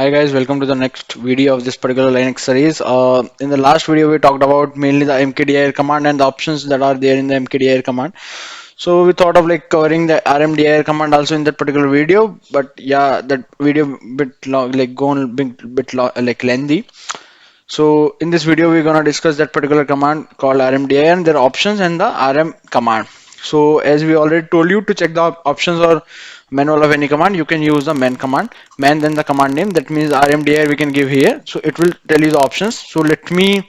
Hi guys, welcome to the next video of this particular Linux series. In the last video, we talked about mainly the mkdir command and the options that are there in the mkdir command. So we thought of like covering the rmdir command also in that particular video, but yeah, that video bit long, like gone bit like lengthy. So in this video, we're gonna discuss that particular command called rmdir and their options and the rm command. So as we already told you to check the options or manual of any command, you can use the man command. Man then the command name. That means rmdir we can give here. So it will tell you the options. So let me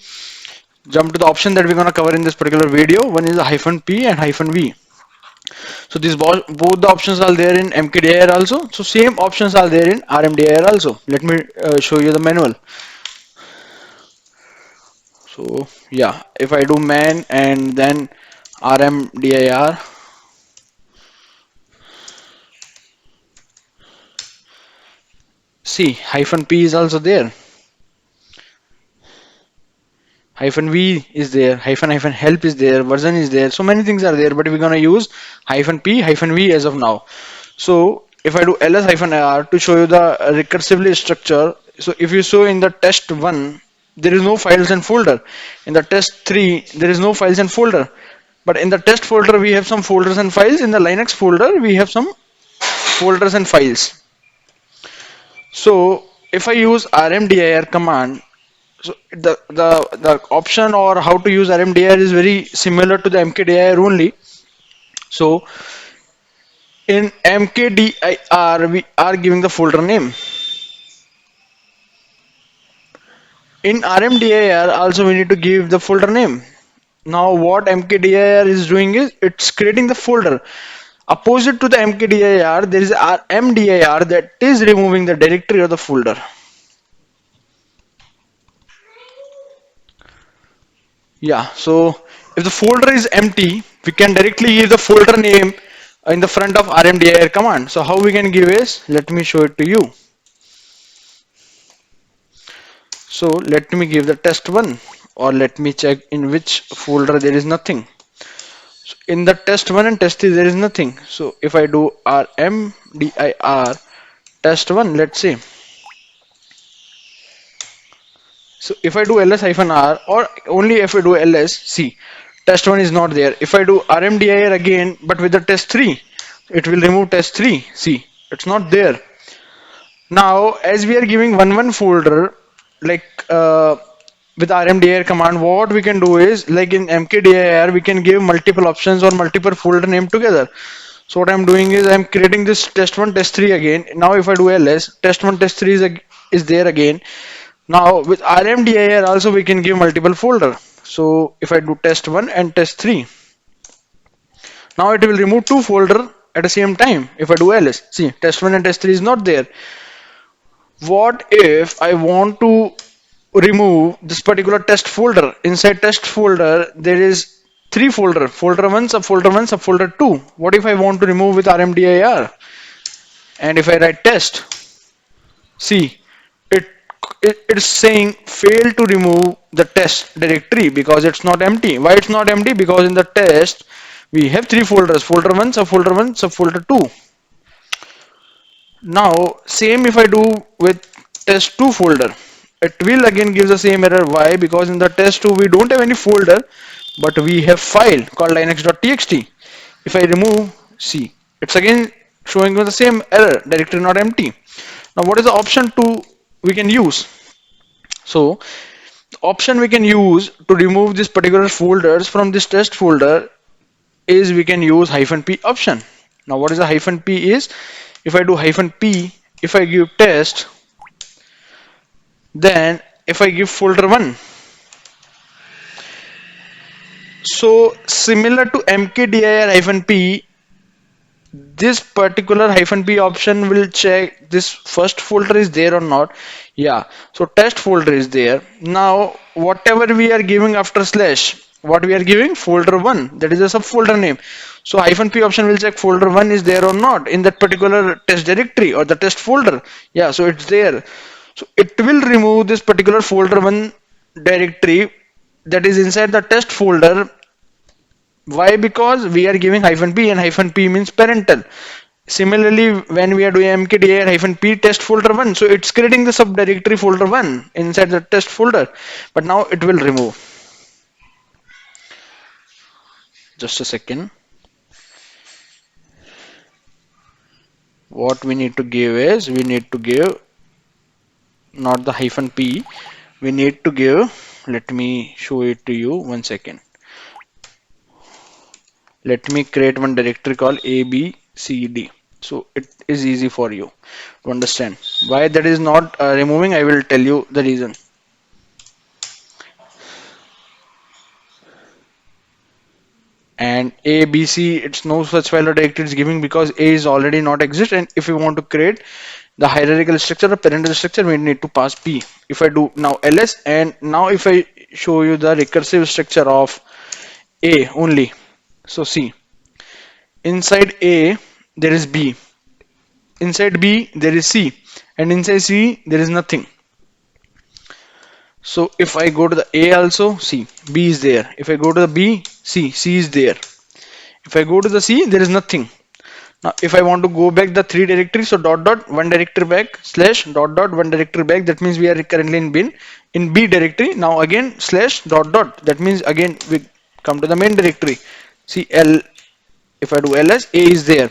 jump to the option that we're gonna cover in this particular video. One is the -p and -v. So these both the options are there in mkdir also. So same options are there in rmdir also. Let me show you the manual. So yeah, if I do man and then rmdir, see -p is also there, -v is there, hyphen help is there, version is there, so many things are there, but we're gonna use -p-v as of now. So if I do ls-r to show you the recursively structure, so if you show in the test 1 there is no files and folder, in the test 3 there is no files and folder, but in the test folder we have some folders and files, in the Linux folder we have some folders and files. So if I use rmdir command, so the option or how to use rmdir is very similar to the mkdir only. So in mkdir we are giving the folder name. In rmdir also we need to give the folder name. Now what mkdir is doing is it's creating the folder. Opposite to the mkdir, there is rmdir that is removing the directory or the folder. Yeah, so if the folder is empty, we can directly give the folder name in the front of rmdir command. So how we can give is, let me show it to you. So let me give the test one, or let me check in which folder there is nothing. So in the test one and test 3 there is nothing. So if I do rmdir test one, let's say. So if I do ls-r or only if I do ls, see, test 1 is not there. If I do rmdir again, but with the test 3, it will remove test 3. See, it's not there. Now, as we are giving one folder, like with rmdir command, what we can do is, like in mkdir, we can give multiple options or multiple folder name together. So what I'm doing is I'm creating this test 1, test 3 again. Now if I do ls, test 1, test 3 is there again. Now with rmdir also we can give multiple folder. So if I do test 1 and test 3, now it will remove two folder at the same time. If I do ls, see, test 1 and test 3 is not there. What if I want to remove this particular test folder? Inside test folder there is three folder, folder 1, subfolder 1, subfolder 2. What if I want to remove with rmdir? And if I write test, see, it it is saying fail to remove the test directory because it's not empty. Why it's not empty? Because in the test we have three folders, folder 1, subfolder 1, subfolder 2. Now same if I do with test 2 folder, it will again give the same error. Why? Because in the test 2 we don't have any folder, but we have file called linux.txt. If I remove, see, it's again showing the same error, directory not empty. Now what is the option to we can use? So the option we can use to remove this particular folders from this test folder is we can use -p option. Now what is a -p is, if I do -p, if I give test, then if I give folder 1, so similar to mkdir-p, this particular -p option will check this first folder is there or not. Yeah, so test folder is there. Now whatever we are giving after slash, what we are giving, folder 1, that is a subfolder name. So -p option will check folder 1 is there or not in that particular test directory or the test folder. Yeah, so it's there. So it will remove this particular folder 1 directory that is inside the test folder. Why? Because we are giving -p and -p means parental. Similarly, when we are doing mkdir-p test folder 1, so it's creating the subdirectory folder 1 inside the test folder, but now it will remove. Just a second. What we need to give is, we need to give not the -p, we need to give, let me show it to you, 1 second. Let me create one directory called abcd. So it is easy for you to understand. Why that is not removing, I will tell you the reason. And a b c, it's no such file or directory is giving because a is already not exist, and if we want to create the hierarchical structure or parental structure, we need to pass p. If I do now ls, and now if I show you the recursive structure of a only, so see, inside a there is b, inside b there is c, and inside c there is nothing. So if I go to the a also, see, b is there. If I go to the b, see, c is there. If I go to the c, there is nothing. Now if I want to go back the three directories, so dot dot one directory back slash dot dot one directory back, that means we are currently in bin in b directory. Now again slash dot dot, that means again we come to the main directory. See l, if I do ls, a is there.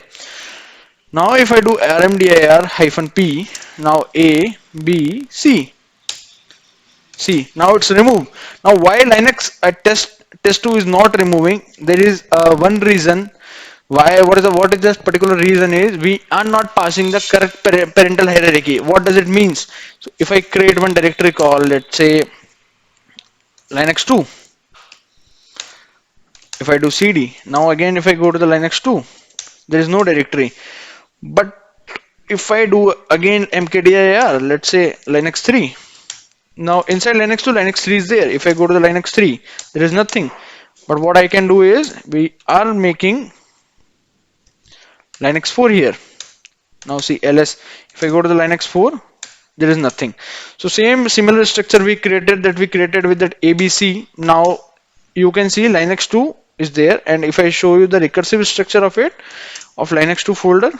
Now if I do rmdir-p, now a b c, see, now it's removed. Now why Linux test2 is not removing? There is one reason why. What is this particular reason is, we are not passing the correct parental hierarchy. What does it means? So if I create one directory called, let's say, Linux 2, if I do cd, now again if I go to the Linux 2, there is no directory. But if I do again mkdir, let's say Linux 3, now inside Linux 2, Linux 3 is there. If I go to the Linux 3, there is nothing. But what I can do is, we are making Linux 4 here. Now see ls, if I go to the Linux 4, there is nothing. So similar structure we created, that we created with that abc. Now you can see Linux 2 is there, and if I show you the recursive structure of it, of Linux 2 folder,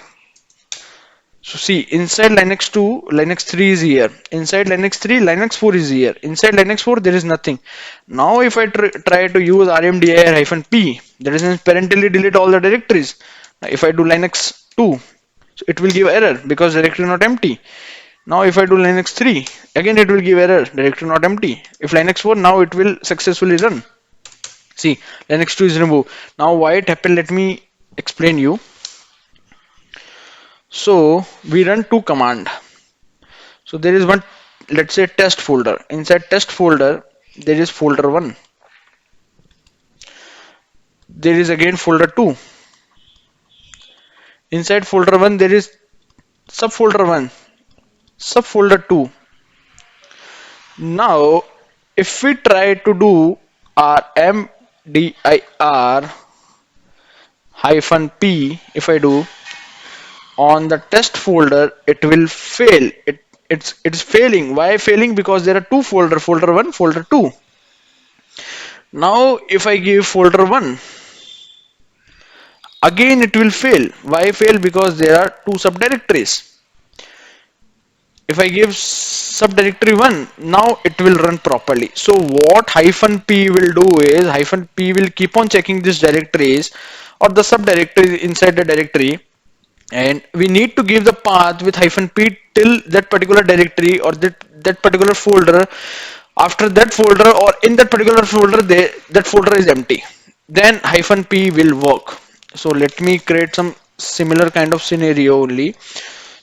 so see, inside Linux 2, Linux 3 is here. Inside Linux 3, Linux 4 is here. Inside Linux 4, there is nothing. Now if I try to use rmdir-p, that is parentally delete all the directories. Now if I do Linux 2, so it will give error because directory not empty. Now if I do Linux 3, again it will give error, directory not empty. If Linux 4, now it will successfully run. See, Linux 2 is removed. Now why it happened, let me explain you. So we run two command. So there is one, let's say, test folder. Inside test folder, there is folder 1. There is again folder 2. Inside folder 1, there is subfolder 1, subfolder 2. Now, if we try to do rmdir-p, if I do on the test folder, it will fail. It's failing. Why failing? Because there are two folder, folder 1, folder 2. Now if I give folder 1, again it will fail. Why fail? Because there are two subdirectories. If I give subdirectory 1, now it will run properly. So what -p will do is, -p will keep on checking these directories or the subdirectories inside the directory, and we need to give the path with -p till that particular directory or that particular folder. After that folder or in that particular folder, that folder is empty, then -p will work. So let me create some similar kind of scenario only.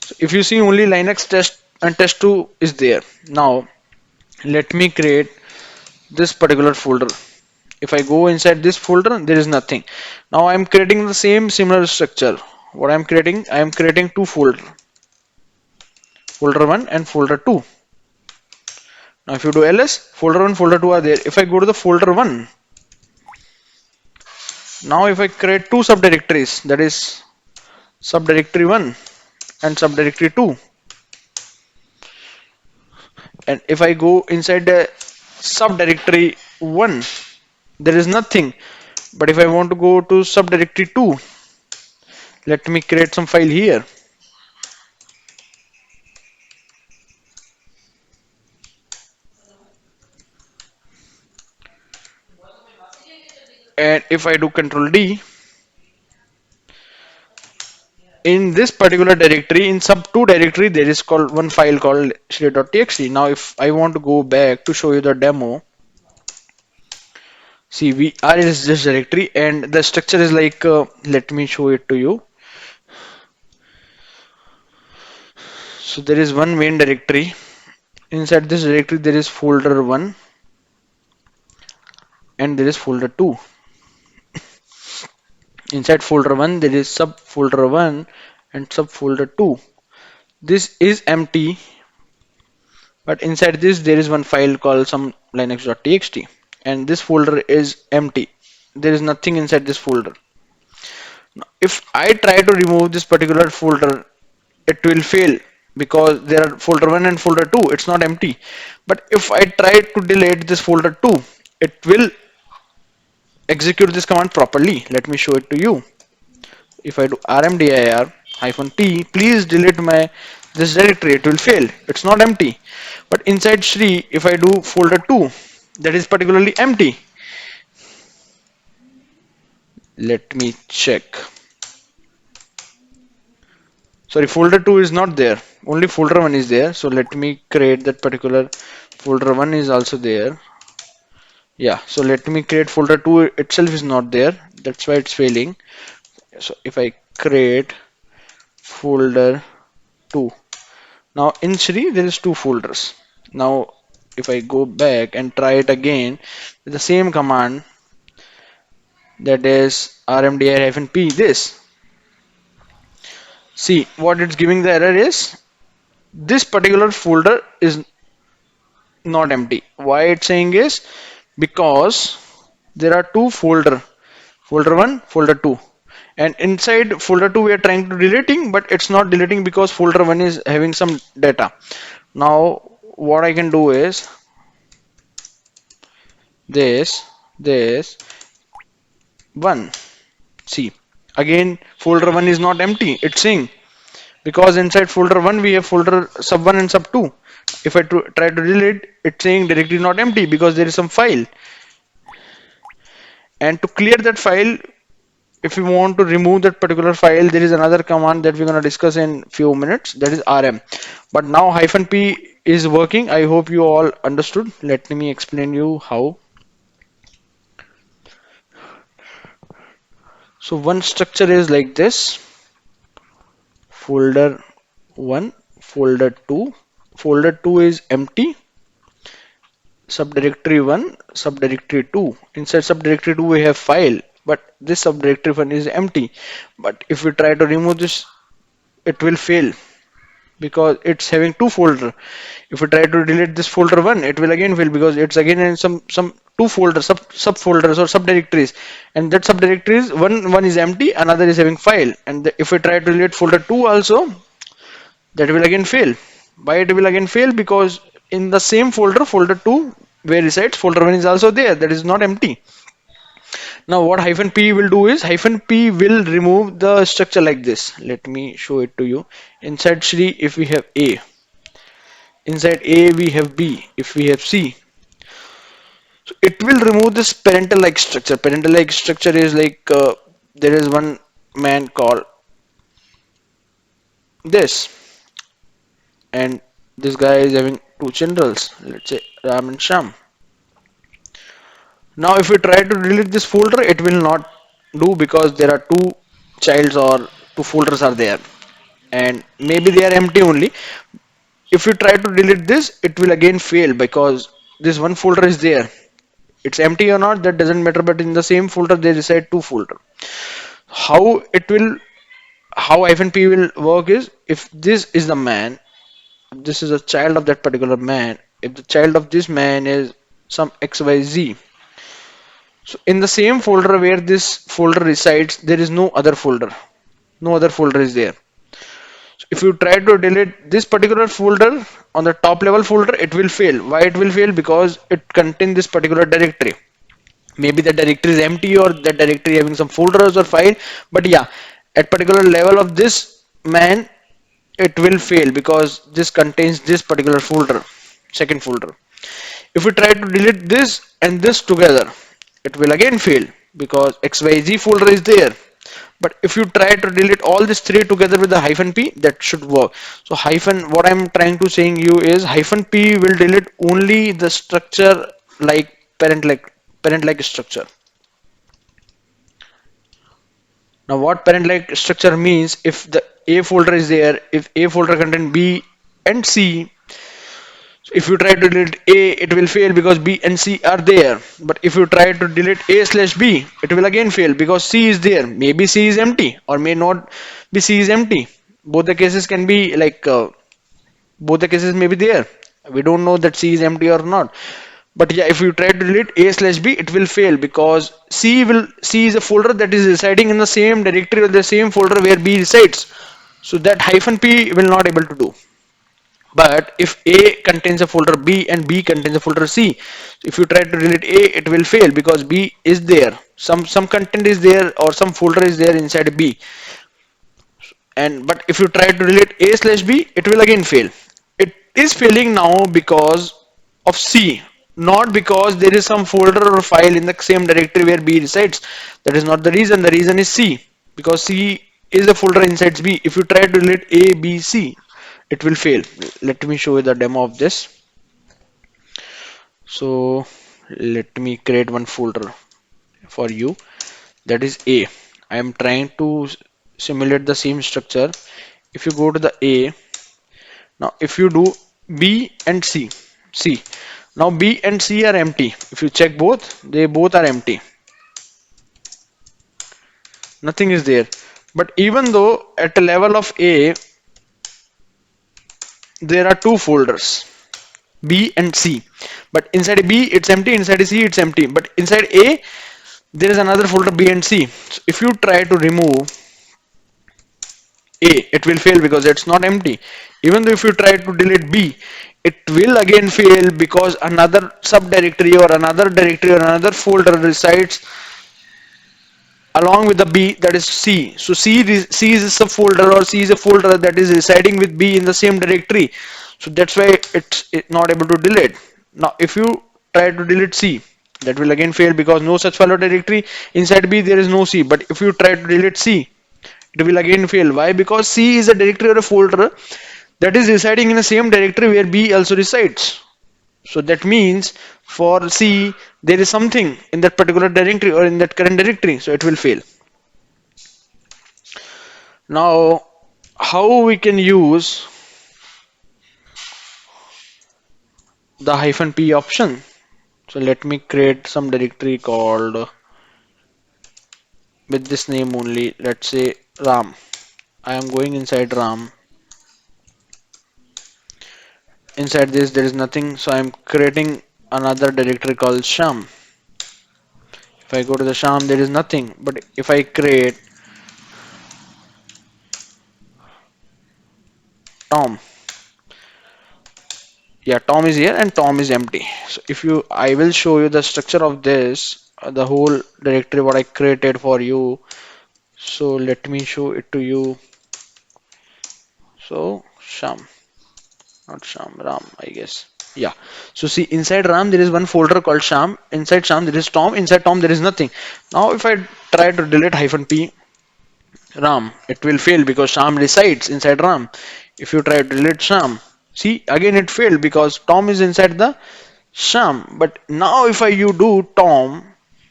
So if you see, only Linux test and test2 is there. Now let me create this particular folder. If I go inside this folder, there is nothing. Now I am creating the same similar structure. What I am creating, I am creating two folder, folder 1 and folder 2. Now if you do ls, folder 1, folder 2 are there. If I go to the folder 1, now if I create two subdirectories, that is subdirectory 1 and subdirectory 2, and if I go inside the subdirectory 1, there is nothing. But if I want to go to subdirectory 2, Let me create some file here. And if I do Control D, in this particular directory, in sub2 directory, there is called one file called shred.txt. Now, if I want to go back to show you the demo, see, we are in this directory, and the structure is like, let me show it to you. So there is one main directory. Inside this directory, there is folder 1 and there is folder 2. Inside folder 1, there is subfolder 1 and subfolder 2. This is empty, but inside this, there is one file called some linux.txt, and this folder is empty. There is nothing inside this folder. Now, if I try to remove this particular folder, it will fail because there are folder 1 and folder 2. It's not empty. But if I try to delete this folder 2, it will execute this command properly. Let me show it to you. If I do rmdir -t, please delete my this directory, it will fail. It's not empty. But inside Shri, if I do folder 2, that is particularly empty. Let me check. Sorry, folder 2 is not there. Only folder 1 is there. So let me create that particular folder 1 is also there. Yeah, so let me create folder 2 itself is not there. That's why it's failing. So if I create folder 2, now in Shri there is two folders. Now if I go back and try it again with the same command, that is rmdir-p, this, see what it's giving, the error is this particular folder is not empty. Why it's saying is because there are two folder 1, folder 2, and inside folder 2 we are trying to deleting, but it's not deleting because folder 1 is having some data. Now what I can do is this one, see, again folder 1 is not empty, it's saying because inside folder 1 we have folder sub 1 and sub 2. If I try to delete, it's saying directory not empty because there is some file. And to clear that file, if you want to remove that particular file, there is another command that we're going to discuss in few minutes, that is rm. But now -p is working. I hope you all understood. Let me explain you how. So one structure is like this: folder 1, folder 2. Folder 2 is empty, subdirectory 1, subdirectory 2. Inside subdirectory 2 we have file, but this subdirectory 1 is empty. But if we try to remove this, it will fail because it's having two folder. If we try to delete this folder 1, it will again fail because it's again in some two folders, subfolders or subdirectories, and that subdirectories one is empty, another is having file. And if we try to delete folder 2 also, that will again fail. Why it will again fail? Because in the same folder, folder 2 where resides, folder 1 is also there, that is not empty. Now what -p will do is -p will remove the structure like this. Let me show it to you. Inside Shri, if we have A, inside A we have B, if we have C, so it will remove this parental like structure. Parental like structure is like there is one man called this, and this guy is having two children, let's say Ram and Sham. Now if we try to delete this folder, it will not do because there are two childs or two folders are there, and maybe they are empty only. If you try to delete this, it will again fail because this one folder is there. It's empty or not, that doesn't matter, but in the same folder they reside two folder. How it will, how -p will work is, if this is the man, this is a child of that particular man, if the child of this man is some xyz, so in the same folder where this folder resides, there is no other folder. No other folder is there. So if you try to delete this particular folder on the top level folder, it will fail. Why it will fail? Because it contains this particular directory. Maybe the directory is empty or the directory having some folders or file. But yeah, at particular level of this man, it will fail because this contains this particular folder, second folder. If we try to delete this and this together, it will again fail because xyz folder is there. But if you try to delete all these three together with the hyphen p, that should work. So hyphen, what I'm trying to saying you is hyphen p will delete only the structure like parent like structure. Now what parent like structure means, if the A folder is there, if A folder contain B and C, if you try to delete A, it will fail because B and C are there. But if you try to delete A/B, it will again fail because C is there. Maybe C is empty or may not be C is empty. Both the cases can be like, both the cases may be there. We don't know that C is empty or not. But yeah, if you try to delete A/B, it will fail because C is a folder that is residing in the same directory or the same folder where B resides. So that hyphen P will not able to do. But if A contains a folder B and B contains a folder C, if you try to delete A, it will fail because B is there. Some content is there or some folder is there inside B. And but if you try to delete A/B, it will again fail. It is failing now because of C, not because there is some folder or file in the same directory where B resides. That is not the reason. The reason is C, because C is a folder inside B. If you try to delete A, B, C, it will fail. Let me show you the demo of this. So let me create one folder for you, that is A. I am trying to simulate the same structure. If you go to the A, now if you do B and C, now B and C are empty. If you check both, they both are empty. Nothing is there. But even though at the level of A, there are two folders, B and C. But inside B, it's empty. Inside C, it's empty. But inside A, there is another folder B and C. So if you try to remove A, it will fail because it's not empty. Even though if you try to delete B, it will again fail because another subdirectory or another directory or another folder resides along with the B, that is C. So C is a subfolder or C is a folder that is residing with B in the same directory. So that's why it's not able to delete. Now if you try to delete C, that will again fail because no such file or directory. Inside B there is no C. But if you try to delete C, it will again fail. Why? Because C is a directory or a folder that is residing in the same directory where B also resides. So that means for C, there is something in that particular directory or in that current directory, so it will fail. Now, how we can use the hyphen P option? So let me create some directory called with this name only. Let's say RAM. I am going inside RAM. Inside this there is nothing, so I am creating another directory called Sham. If I go to the Sham, there is nothing. But if I create Tom, yeah, Tom is here and Tom is empty. So if you, I will show you the structure of this, the whole directory what I created for you. So let me show it to you. So Sham, not Sham, Ram, I guess. Yeah. So see, inside Ram there is one folder called Sham. Inside Sham there is Tom. Inside Tom there is nothing. Now if I try to delete hyphen P RAM, it will fail because Sham resides inside RAM. If you try to delete Sham, see again it failed because Tom is inside the Sham. But now if you do Tom,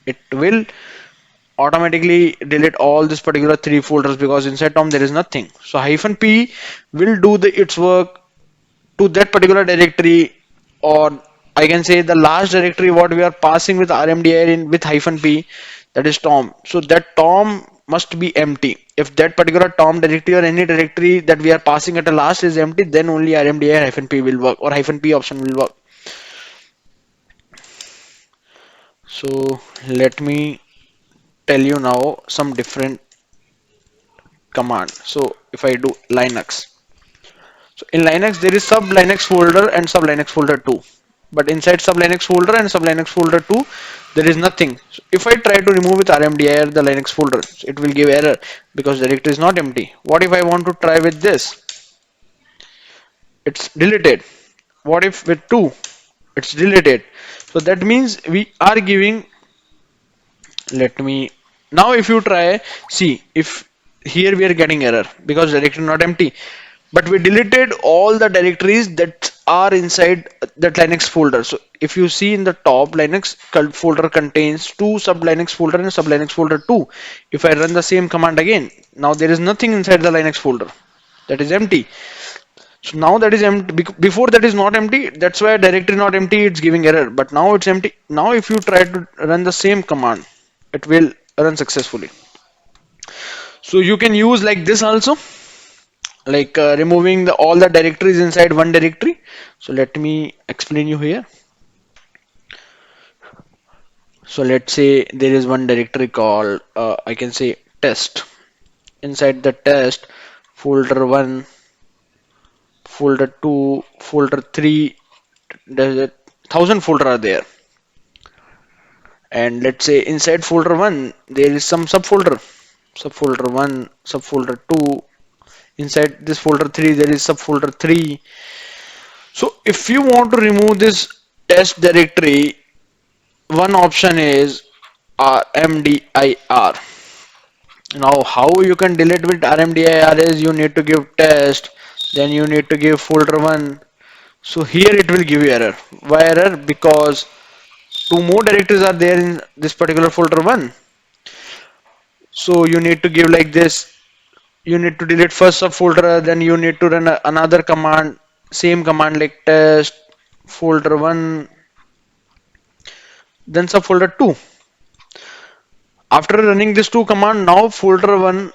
it will automatically delete all this particular three folders because inside Tom there is nothing. So hyphen P will do its work to that particular directory, or I can say the last directory what we are passing with rmdir in with hyphen P, that is Tom. So that Tom must be empty. If that particular Tom directory or any directory that we are passing at the last is empty, then only rmdir hyphen P will work or hyphen P option will work. So let me tell you now some different command. So if I do Linux, so in Linux there is sub Linux folder and sub Linux folder 2. but inside sub Linux folder and sub Linux folder 2 there is nothing. So if I try to remove with rmdir the Linux folder, it will give error because directory is not empty. What if I want to try with this? It's deleted. What if with 2? It's deleted. So that means we are giving, let me, now if you try, see, if here we are getting error because directory not empty, but we deleted all the directories that are inside that Linux folder. So if you see in the top, Linux folder contains two sub Linux folder and sub Linux folder 2. If I run the same command again, now there is nothing inside the Linux folder, that is empty. So now that is empty. Before that is not empty, that's why directory not empty, it's giving error, but now it's empty. Now if you try to run the same command, it will run successfully. So you can use like this also, like removing all the directories inside one directory. So let me explain you here. So let's say there is one directory called I can say test. Inside the test, folder 1, folder 2, folder 3, there's a thousand folder are there. And let's say inside folder 1 there is some subfolder, subfolder 1, subfolder 2. Inside this folder 3 there is subfolder 3. So if you want to remove this test directory, one option is rmdir. Now how you can delete with rmdir is you need to give test, then you need to give folder 1. So here it will give you error. Why error? Because two more directories are there in this particular folder 1. So you need to give like this. You need to delete first subfolder, then you need to run another command, same command like test folder 1, then subfolder 2. After running this two command, now folder 1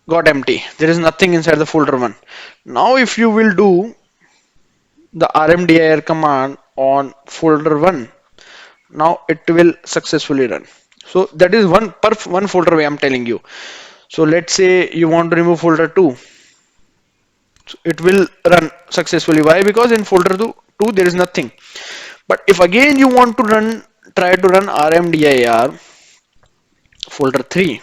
got empty. There is nothing inside the folder 1. Now if you will do the rmdir command on folder 1, now it will successfully run. So that is one folder way I'm telling you. So let's say you want to remove folder 2. So it will run successfully. Why? Because in folder 2 there is nothing. But if again you want to try to run rmdir folder 3,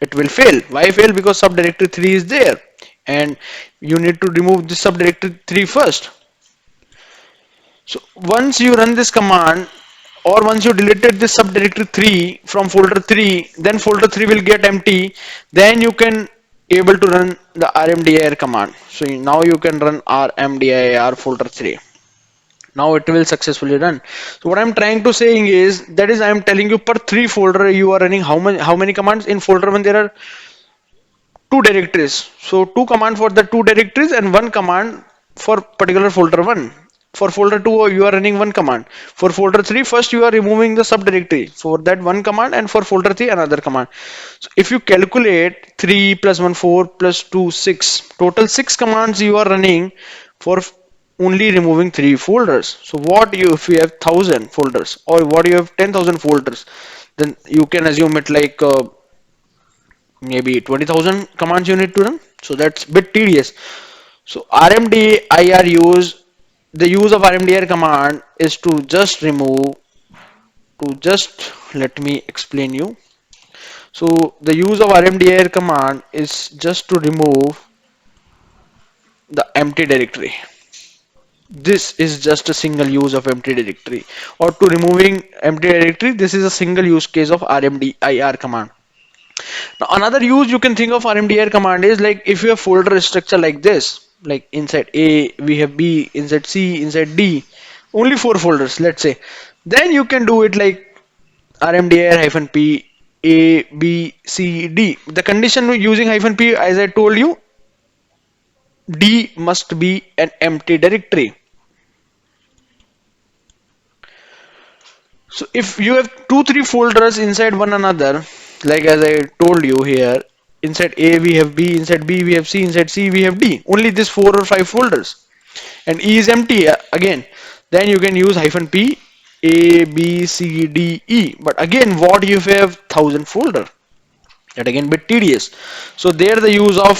it will fail. Why fail? Because subdirectory 3 is there and you need to remove this subdirectory 3 first. So once you run this command, or once you deleted this subdirectory 3 from folder 3, then folder 3 will get empty. Then you can able to run the rmdir command. So now you can run rmdir folder 3. Now it will successfully run. So what I'm trying to saying is, that is I'm telling you per 3 folder you are running how many commands in folder 1. There are two directories, so two command for the two directories and one command for particular folder 1. For folder 2 you are running one command. For folder 3 first you are removing the subdirectory, for that one command, and for folder 3 another command. So if you calculate 3 plus 1 4 plus 2 6, total 6 commands you are running for only removing 3 folders. So what you, if you have 1000 folders, or what you have 10,000 folders, then you can assume it like maybe 20,000 commands you need to run. So that's a bit tedious. So rmdir use, the use of rmdir command is to just remove, to just, let me explain you. So the use of rmdir command is just to remove the empty directory. This is just a single use of empty directory, or to removing empty directory. This is a single use case of rmdir command. Now another use you can think of rmdir command is like if you have folder structure like this, like inside A we have B, inside C, inside D, only 4 folders, let's say. Then you can do it like rmdir-p A, B, C, D. The condition using -p, as I told you, D must be an empty directory. So if you have 2-3 folders inside one another, like as I told you here, inside A we have B, inside B we have C, inside C we have D, only this 4 or 5 folders, and E is empty again, then you can use -p A, B, C, D, E. But again, what if you have 1000 folder? That again bit tedious. So there the use of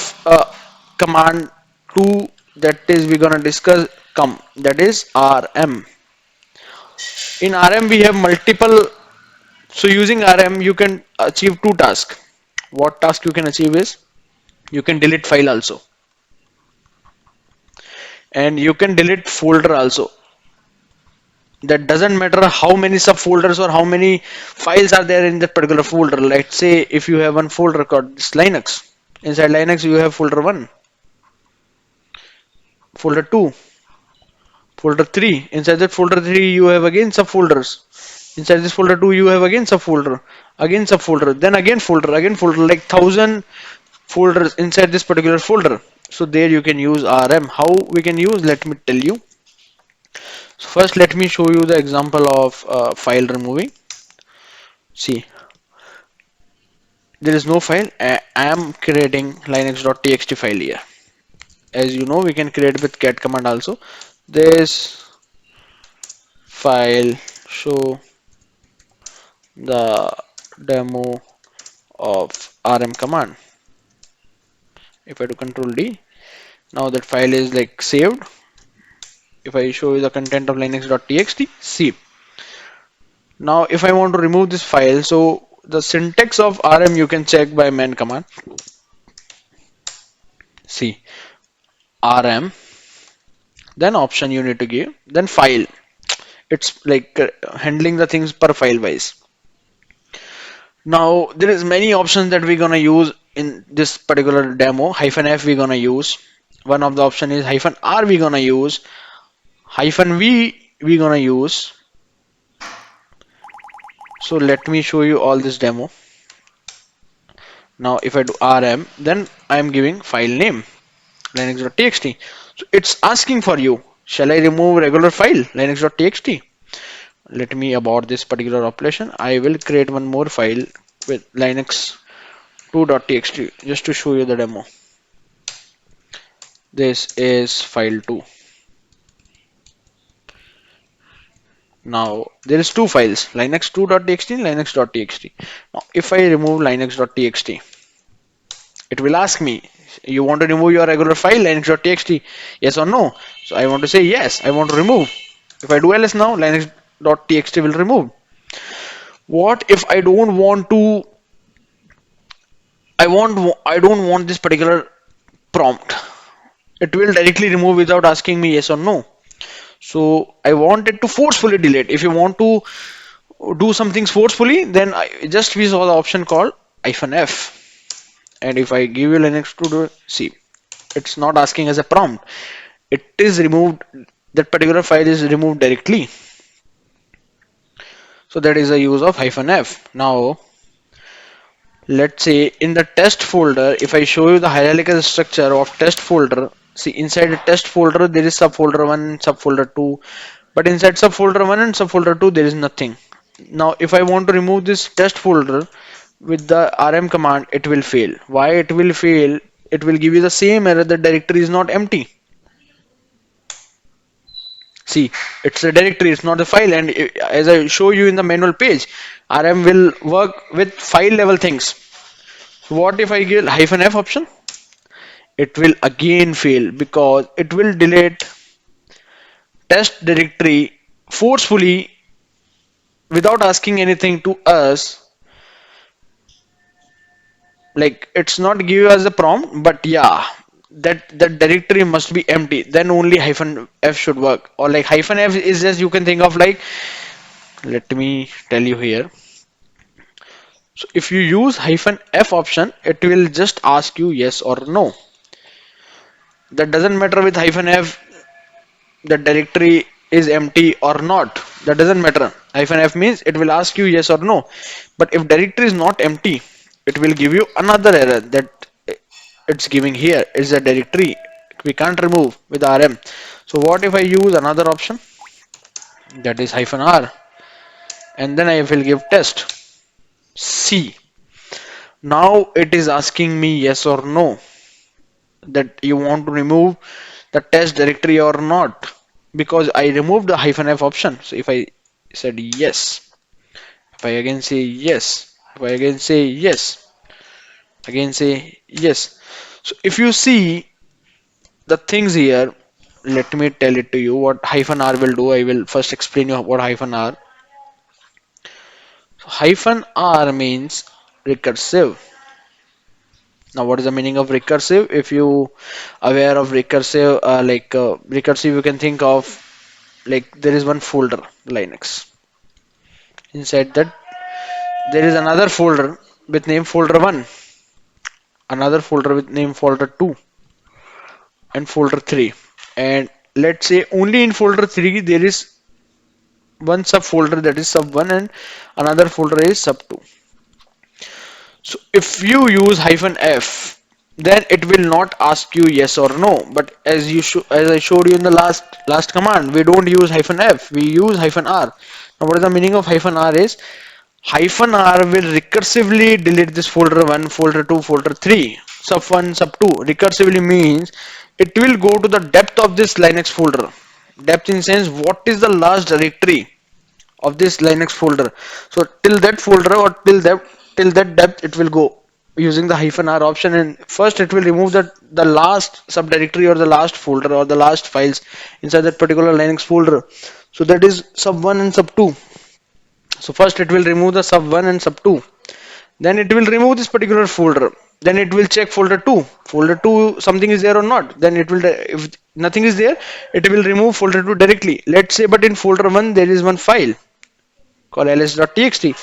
command 2, that is we're gonna discuss come, that is rm. In rm we have multiple. So using rm you can achieve two tasks. What task you can achieve is you can delete file also, and you can delete folder also. That doesn't matter how many subfolders or how many files are there in that particular folder. Let's say if you have one folder called this linux, inside linux you have folder 1, folder 2, folder 3. Inside that folder 3 you have again subfolders. Inside this folder 2 you have again subfolder, again subfolder, then again folder, again folder, like 1,000 folders inside this particular folder. So there you can use rm. How we can use, let me tell you. So first let me show you the example of file removing. See, there is no file. I am creating linux.txt file here. As you know, we can create with cat command also. This file show the demo of rm command. If I do control D, now that file is like saved. If I show you the content of linux.txt, see. Now if I want to remove this file, so the syntax of rm you can check by man command. See, rm, then option you need to give, then file. It's like handling the things per file wise. Now there is many options that we're gonna use in this particular demo. -f we're gonna use. One of the option is -r we're gonna use. -v we're gonna use. So let me show you all this demo. Now if I do rm, then I'm giving file name linux.txt. So it's asking for you. Shall I remove regular file linux.txt? Let me abort this particular operation. I will create one more file with linux2.txt just to show you the demo. This is file 2. Now there is two files, linux2.txt and linux.txt. Now if I remove linux.txt, it will ask me, you want to remove your regular file linux.txt, yes or no? So I want to say yes, I want to remove. If I do ls now, linux.txt will remove. What if I don't want to, I don't want this particular prompt? It will directly remove without asking me yes or no. So I want it to forcefully delete. If you want to do some things forcefully, then we saw the option called -f. And if I give you Linux to do, see, it's not asking as a prompt. It is removed. That particular file is removed directly. So that is the use of -f. Now let's say in the test folder, if I show you the hierarchical structure of test folder, see inside the test folder there is subfolder 1, subfolder 2, but inside subfolder 1 and subfolder 2 there is nothing. Now if I want to remove this test folder with the rm command, it will fail. Why it will fail? It will give you the same error, the directory is not empty. See, it's a directory, it's not a file, and as I show you in the manual page, rm will work with file level things. So what if I give -f option? It will again fail because it will delete test directory forcefully without asking anything to us. Like it's not give us a prompt, but yeah, that directory must be empty, then only -f should work. Or like -f is just, you can think of like, let me tell you here. So if you use -f option, it will just ask you yes or no. That doesn't matter with -f, the directory is empty or not. That doesn't matter. -f means it will ask you yes or no. But if directory is not empty, it will give you another error that it's giving here. It's a directory we can't remove with rm. So what if I use another option, that is -r, and then I will give test. See, now it is asking me yes or no, that you want to remove the test directory or not, because I removed the -f option. So if I said yes, if I again say yes, if I again say yes, again say yes. So if you see the things here, let me tell it to you what hyphen r will do. I will first explain you what hyphen r. So hyphen r means recursive. Now, what is the meaning of recursive? If you aware of recursive, recursive, you can think of like there is one folder Linux. Inside that, there is another folder with name folder one, another folder with name folder two, and folder three. And let's say only in folder three there is one subfolder that is sub one, and another folder is sub two. So if you use hyphen f, then it will not ask you yes or no. But as I showed you in the last command, we don't use hyphen f, we use hyphen r. Now what is the meaning of hyphen r is hyphen r will recursively delete this folder 1, folder 2, folder 3, sub 1, sub 2. Recursively means it will go to the depth of this Linux folder. Depth in sense what is the last directory of this Linux folder. So till that folder or till that depth it will go using the hyphen r option, and first it will remove the last subdirectory or the last folder or the last files inside that particular Linux folder. So that is sub 1 and sub 2. So first it will remove the sub 1 and sub 2. Then it will remove this particular folder. Then it will check folder 2. Folder 2 something is there or not. Then it will, if nothing is there, it will remove folder 2 directly. Let's say but in folder 1 there is one file called ls.txt.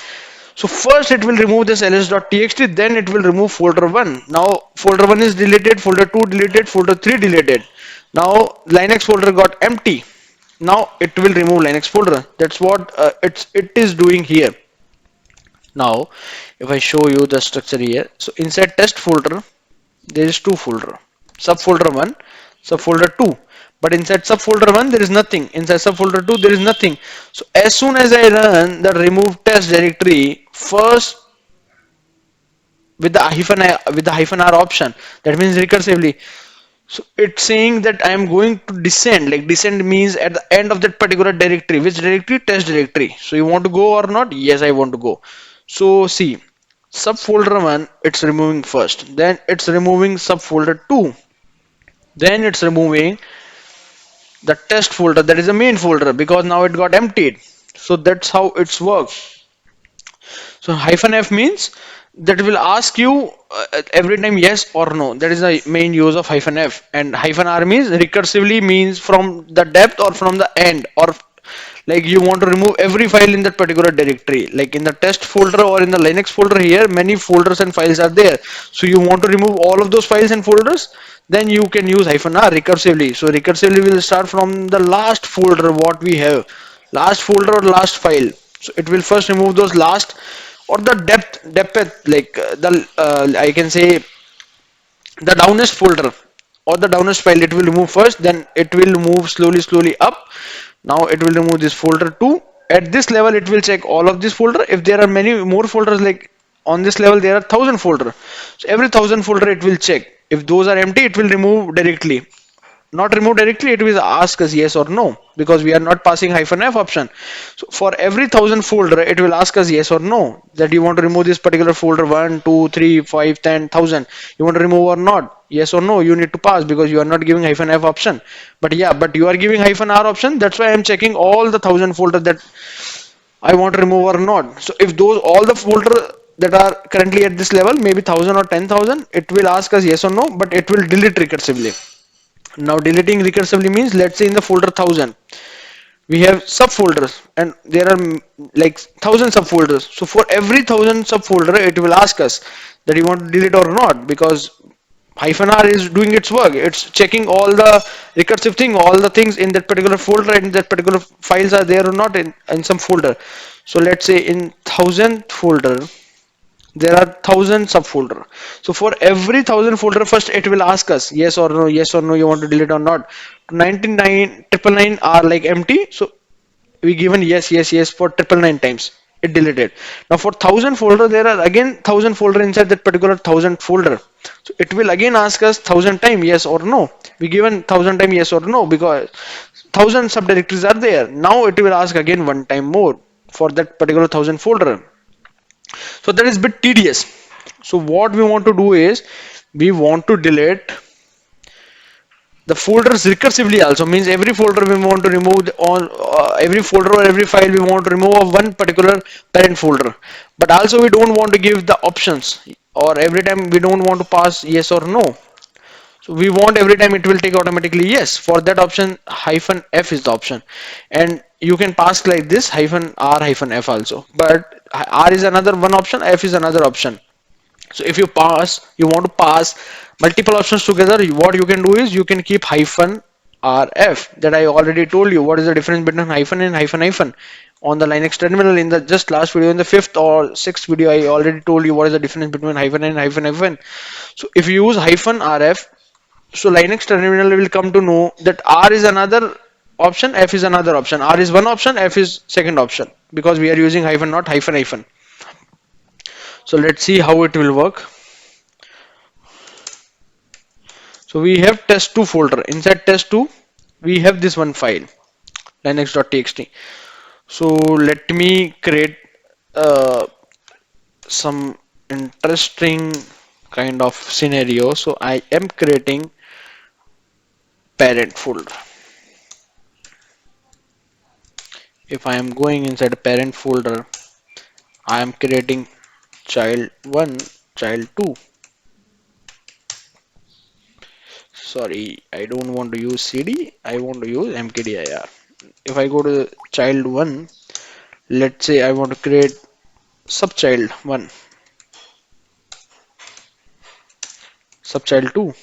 So first it will remove this ls.txt, then it will remove folder 1. Now folder 1 is deleted, folder 2 deleted, folder 3 deleted. Now Linux folder got empty. Now it will remove Linux folder. That's what it is doing here. Now if I show you the structure here, so inside test folder there is two folder, subfolder 1, subfolder 2. But inside subfolder 1 there is nothing, inside subfolder 2 there is nothing. So as soon as I run the remove test directory first with the hyphen r option, that means recursively, so it's saying that I am going to descend. Like descend means at the end of that particular directory. Which directory? Test directory. So you want to go or not? Yes, I want to go. So see, subfolder 1 it's removing first, then it's removing subfolder 2, then it's removing the test folder, that is the main folder, because now it got emptied. So that's how it's works. So hyphen f means that will ask you every time yes or no. That is the main use of hyphen f. And hyphen r means recursively means from the depth or from the end, or like you want to remove every file in that particular directory. Like in the test folder or in the Linux folder here, many folders and files are there. So you want to remove all of those files and folders, then you can use hyphen r recursively. So recursively will start from the last folder what we have, last folder or last file. So it will first remove those last or the depth like I can say the downest folder or the downest file it will remove first, then it will move slowly up. Now it will remove this folder too. At this level it will check all of this folder. If there are many more folders, like on this level there are 1000 folder, so every 1000 folder it will check. If those are empty it will remove directly, not remove directly, it will ask us yes or no, because we are not passing hyphen f option. So for every 1000 folder it will ask us yes or no, that you want to remove this particular folder 1 2 3 5 10 1000, you want to remove or not, yes or no, you need to pass, because you are not giving hyphen f option. But yeah, but you are giving hyphen r option, that's why I am checking all the 1000 folder that I want to remove or not. So if those all the folder that are currently at this level, maybe 1000 or 10,000, it will ask us yes or no, but it will delete recursively. Now deleting recursively means, let's say in the folder 1000 we have subfolders and there are like 1000 subfolders. So for every 1000 subfolder it will ask us that you want to delete or not, because hyphen r is doing its work. It's checking all the recursive thing, all the things in that particular folder, and that particular files are there or not in some folder. So let's say in 1000 folder there are 1000 subfolder. So for every 1000 folder first it will ask us yes or no, yes or no, you want to delete or not. 99 999 are like empty, so we given yes for 999 times, it deleted. Now for 1000 folder there are again 1000 folder inside that particular 1000 folder, so it will again ask us 1000 time yes or no, we given 1000 time yes or no, because 1000 subdirectories are there. Now it will ask again one time more for that particular 1000 folder. So that is a bit tedious. So what we want to do is we want to delete The folders recursively also means every folder we want to remove all every folder or every file we want to remove of one particular parent folder, but also we don't want to give the options, or every time we don't want to pass yes or no. So we want every time it will take automatically yes. For that option, hyphen f is the option, and you can pass like this hyphen r hyphen f also, but r is another one option, f is another option. So if you want to pass multiple options together, what you can do is you can keep hyphen rf, that I already told you what is the difference between hyphen and hyphen hyphen on the Linux terminal. In the just last video, in the fifth or sixth video, I already told you what is the difference between hyphen and hyphen hyphen. So if you use hyphen rf, so Linux terminal will come to know that r is another option, f is another option, r is one option, f is second option, because we are using hyphen, not hyphen hyphen. So let's see how it will work. So we have test2 folder. Inside test2, we have this one file, linux.txt. So let me create uh, some interesting kind of scenario. So I am creating parent folder. If I am going inside a parent folder, I am creating child1, child2. Sorry, I don't want to use cd, I want to use mkdir. If I go to child1, let's say I want to create subchild1, subchild2.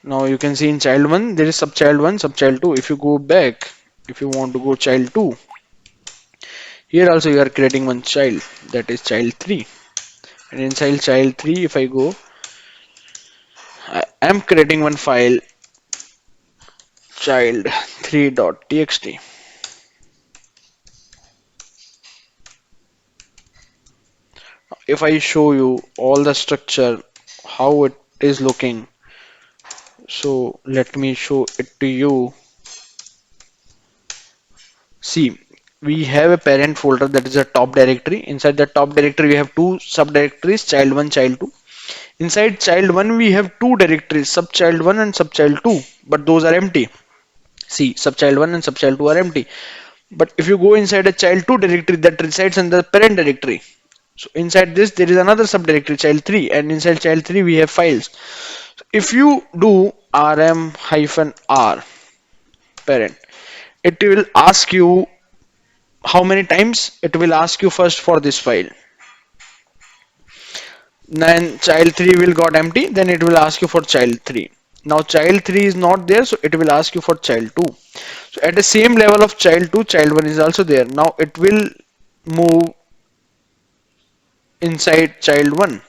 Now you can see in child1 there is subchild1, subchild2. If you go back, if you want to go child2, here also you are creating one child, that is child3. And inside child3, if I go, I am creating one file, child3.txt. If I show you all the structure, how it is looking, so let me show it to you. See, we have a parent folder, that is a top directory. Inside the top directory we have two subdirectories, child1, child2. Inside child1 we have two directories, subchild1 and subchild2, but those are empty. See, subchild1 and subchild2 are empty. But if you go inside a child2 directory that resides in the parent directory, so inside this there is another subdirectory, child3, and inside child3 we have files. So if you do rm-r parent, it will ask you how many times. It will ask you first for this file, then child3 will got empty, then it will ask you for child3. Now child3 is not there, so it will ask you for child2. So at the same level of child2, child1 is also there. Now it will move inside child1,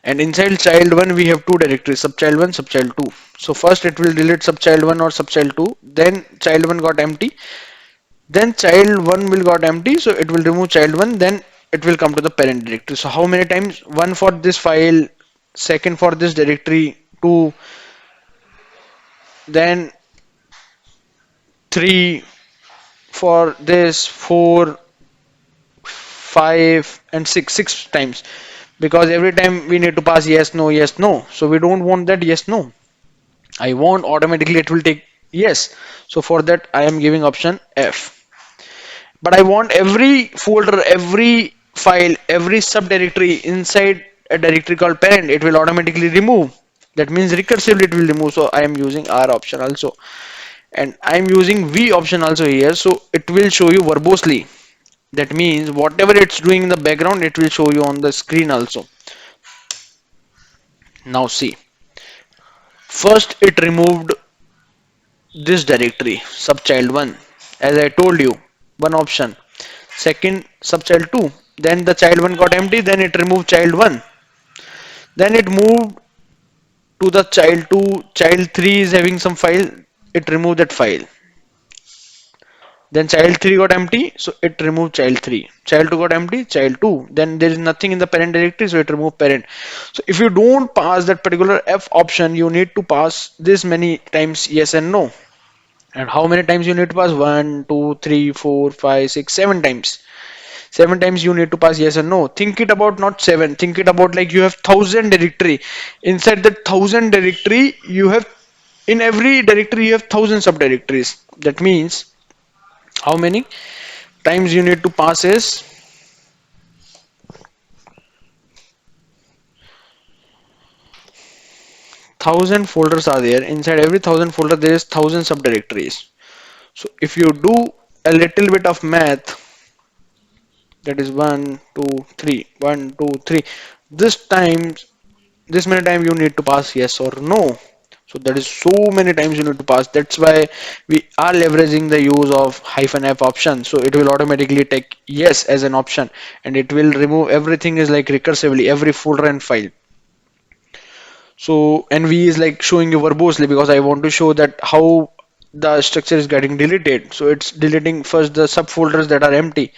and inside child1 we have two directories, subchild1, subchild2. So first it will delete subchild1 or subchild2, then child1 got empty, then child1 will got empty, so it will remove child1, then it will come to the parent directory. So how many times? One for this file, second for this directory, two, then three for this, four, five, and six times, because every time we need to pass yes, no, yes, no. So we don't want that yes, no. I want automatically it will take yes. So for that I am giving option F. But I want every folder, every file, every subdirectory inside a directory called parent, it will automatically remove. That means recursively it will remove. So I am using R option also, and I am using V option also here. So it will show you verbosely. That means whatever it's doing in the background, it will show you on the screen also. Now see, first it removed this directory, subchild1, as I told you, one option. Second, subchild2, then the child1 got empty, then it removed child1, then it moved to the child2, child3 is having some file, it removed that file, then child3 got empty, so it removed child3, child2 got empty, child2, then there is nothing in the parent directory, so it removed parent. So if you don't pass that particular F option, you need to pass this many times yes and no. And how many times you need to pass? 1, 2, 3, 4, 5, 6, 7 times. 7 times you need to pass yes or no. Think it about not 7. Think it about like you have 1,000 directory. Inside that 1,000 directory, you have in every directory you have 1,000 subdirectories. That means how many times you need to pass is 1,000 folders are there. Inside every 1,000 folder there is 1,000 subdirectories. So if you do a little bit of math, that is 1, 2, 3, 1, 2, 3. This many times you need to pass yes or no. So that is so many times you need to pass. That's why we are leveraging the use of -f option. So it will automatically take yes as an option, and it will remove everything is like recursively every folder and file. So NV is like showing you verbosely because I want to show that how the structure is getting deleted. So it's deleting first the subfolders that are empty.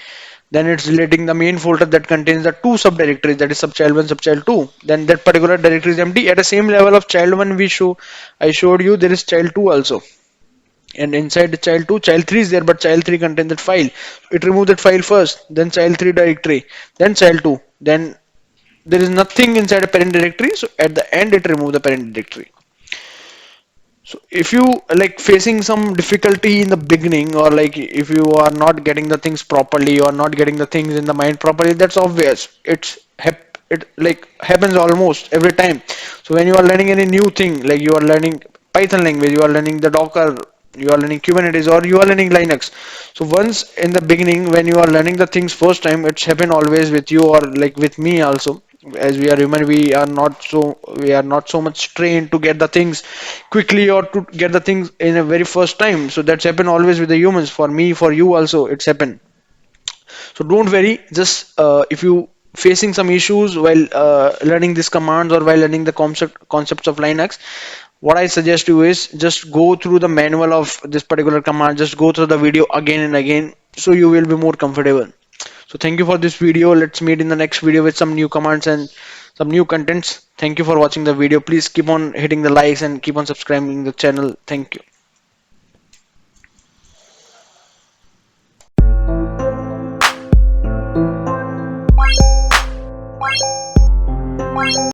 Then it's deleting the main folder that contains the two subdirectories, that is subchild1, subchild2. Then that particular directory is empty. At the same level of child1 I showed you there is child2 also. And inside the child2, child3 is there, but child3 contains that file. It removes that file first, then child3 directory, then child2. Then there is nothing inside a parent directory, so at the end it removes the parent directory. So if you like facing some difficulty in the beginning, or like if you are not getting the things properly or not getting the things in the mind properly, that's obvious. It like happens almost every time. So when you are learning any new thing, like you are learning Python language, you are learning the Docker, you are learning Kubernetes, or you are learning Linux. So once in the beginning, when you are learning the things first time, it's happen always with you or like with me also. As we are human, we are not so much trained to get the things quickly or to get the things in a very first time. So that's happened always with the humans. For me, for you also, it's happened. So don't worry. Just if you facing some issues while learning these commands or while learning the concepts of Linux, what I suggest you is just go through the manual of this particular command. Just go through the video again and again, so you will be more comfortable. So thank you for this video. Let's meet in the next video with some new commands and some new contents. Thank you for watching the video. Please keep on hitting the likes and keep on subscribing the channel. Thank you.